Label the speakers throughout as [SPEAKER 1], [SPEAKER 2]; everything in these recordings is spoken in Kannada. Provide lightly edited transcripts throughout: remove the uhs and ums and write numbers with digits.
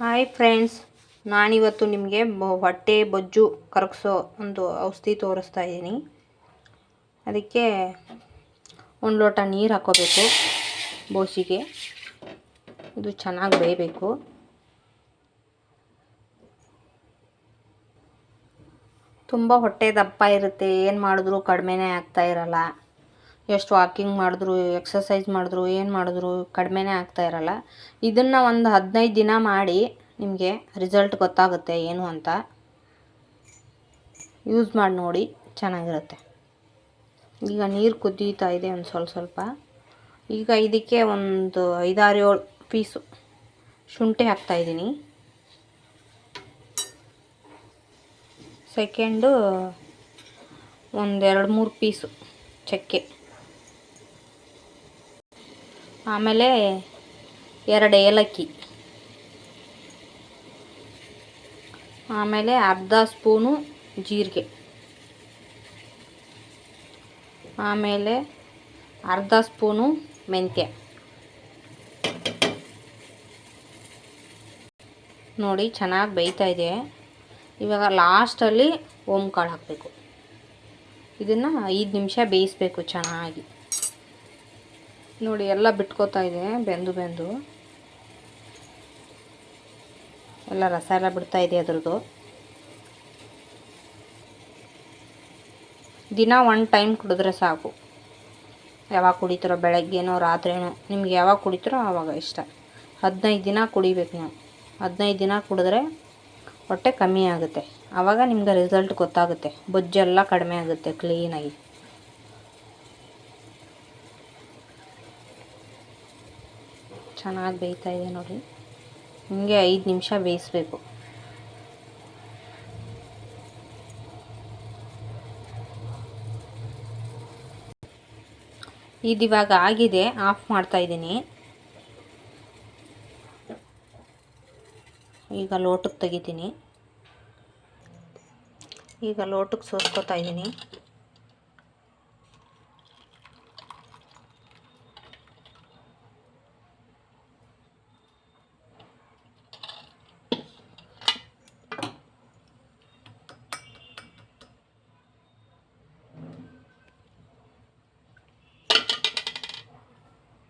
[SPEAKER 1] ಹಾಯ್ ಫ್ರೆಂಡ್ಸ್, ನಾನಿವತ್ತು ನಿಮಗೆ ಹೊಟ್ಟೆ ಬೊಜ್ಜು ಕರಗಿಸೋ ಒಂದು ಔಷಧಿ ತೋರಿಸ್ತಾ ಇದ್ದೀನಿ. ಅದಕ್ಕೆ ಒಂದು ಲೋಟ ನೀರು ಹಾಕೋಬೇಕು. ಬೋಸಿಗೆ ಇದು ಚೆನ್ನಾಗಿ ಬೇಯಬೇಕು. ತುಂಬ ಹೊಟ್ಟೆ ದಪ್ಪ ಇರುತ್ತೆ, ಏನು ಮಾಡಿದ್ರೂ ಕಡಿಮೆನೇ ಆಗ್ತಾ ಇರಲ್ಲ. ಎಷ್ಟು ವಾಕಿಂಗ್ ಮಾಡಿದ್ರು, ಎಕ್ಸಸೈಸ್ ಮಾಡಿದ್ರು, ಏನು ಮಾಡಿದ್ರು ಕಡಿಮೆನೇ ಆಗ್ತಾ ಇರಲ್ಲ. ಇದನ್ನು ಒಂದು 15 ದಿನ ಮಾಡಿ ನಿಮಗೆ ರಿಸಲ್ಟ್ ಗೊತ್ತಾಗುತ್ತೆ ಏನು ಅಂತ. ಯೂಸ್ ಮಾಡಿ ನೋಡಿ, ಚೆನ್ನಾಗಿರುತ್ತೆ. ಈಗ ನೀರು ಕುದೀತಾ ಇದೆ ಒಂದು ಸ್ವಲ್ಪ. ಈಗ ಇದಕ್ಕೆ ಒಂದು 5-6-7 ಪೀಸು ಶುಂಠಿ ಹಾಕ್ತಾಯಿದ್ದೀನಿ. ಸೆಕೆಂಡು ಒಂದು 2-3 ಪೀಸು ಚಕ್ಕೆ, ಆಮೇಲೆ 2 ಏಲಕ್ಕಿ, ಆಮೇಲೆ ಅರ್ಧ ಸ್ಪೂನು ಜೀರಿಗೆ, ಆಮೇಲೆ ಅರ್ಧ ಸ್ಪೂನು ಮೆಂತ್ಯ. ನೋಡಿ ಚೆನ್ನಾಗಿ ಬೇಯ್ತಾ ಇದೆ. ಇವಾಗ ಲಾಸ್ಟಲ್ಲಿ ಓಂಕಾಳು ಹಾಕಬೇಕು. ಇದನ್ನು 5 ನಿಮಿಷ ಬೇಯಿಸಬೇಕು ಚೆನ್ನಾಗಿ. ನೋಡಿ ಎಲ್ಲ ಬಿಟ್ಕೋತಾ ಇದೆ, ಬೆಂದು ಎಲ್ಲ ರಸ ಎಲ್ಲ ಬಿಡ್ತಾ ಇದೆ ಅದ್ರದ್ದು. ದಿನ 1 ಟೈಮ್ ಕುಡಿದ್ರೆ ಸಾಕು. ಯಾವಾಗ ಕುಡಿತೀರೋ, ಬೆಳಗ್ಗೆನೋ ರಾತ್ರಿನೋ, ನಿಮ್ಗೆ ಯಾವಾಗ ಕುಡಿತೀರೋ ಆವಾಗ ಇಷ್ಟ. 15 ದಿನ ಕುಡಿಬೇಕು ನೀವು. 15 ದಿನ ಕುಡಿದ್ರೆ ಹೊಟ್ಟೆ ಕಮ್ಮಿ ಆಗುತ್ತೆ. ಆವಾಗ ನಿಮ್ಗೆ ರಿಸಲ್ಟ್ ಗೊತ್ತಾಗುತ್ತೆ. ಬೊಜ್ಜೆಲ್ಲ ಕಡಿಮೆ ಆಗುತ್ತೆ ಕ್ಲೀನಾಗಿ. ಚೆನ್ನಾಗಿ ಬೇಯ್ತಾ ಇದೆ ನೋಡಿ. ಹಿಂಗೆ 5 ನಿಮಿಷ ಬೇಯಿಸಬೇಕು. ಇದಿವಾಗ ಆಗಿದೆ, ಆಫ್ ಮಾಡ್ತಾ ಇದ್ದೀನಿ. ಈಗ ಲೋಟಕ್ಕೆ ತೆಗಿತೀನಿ. ಈಗ ಲೋಟಕ್ಕೆ ಸೋಸ್ಕೊತಾ ಇದ್ದೀನಿ.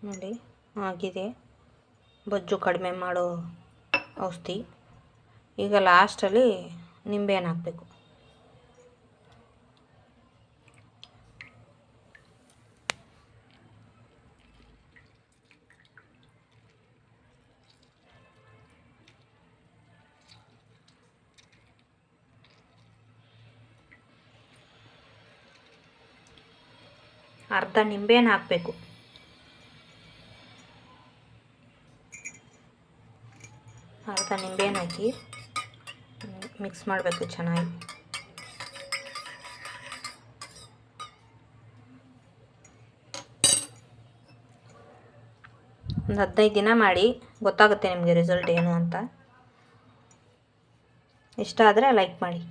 [SPEAKER 1] ನೋಡಿ ಆಗಿದೆ ಬೊಜ್ಜು ಕಡಿಮೆ ಮಾಡೋ ಔಷಧಿ. ಈಗ ಲಾಸ್ಟಲ್ಲಿ ನಿಂಬೆಹಣ್ಣು ಹಾಕಬೇಕು. ಅರ್ಧ ನಿಂಬೆಹಣ್ಣು ಹಾಕಬೇಕು. ಅರ್ಧ ನಿಂಬೆಹಣ್ಣು ಹಾಕಿ ಮಿಕ್ಸ್ ಮಾಡಬೇಕು ಚೆನ್ನಾಗಿ. ಒಂದು 15 ದಿನ ಮಾಡಿ, ಗೊತ್ತಾಗುತ್ತೆ ನಿಮಗೆ ರಿಸಲ್ಟ್ ಏನು ಅಂತ. ಇಷ್ಟ ಆದರೆ ಲೈಕ್ ಮಾಡಿ.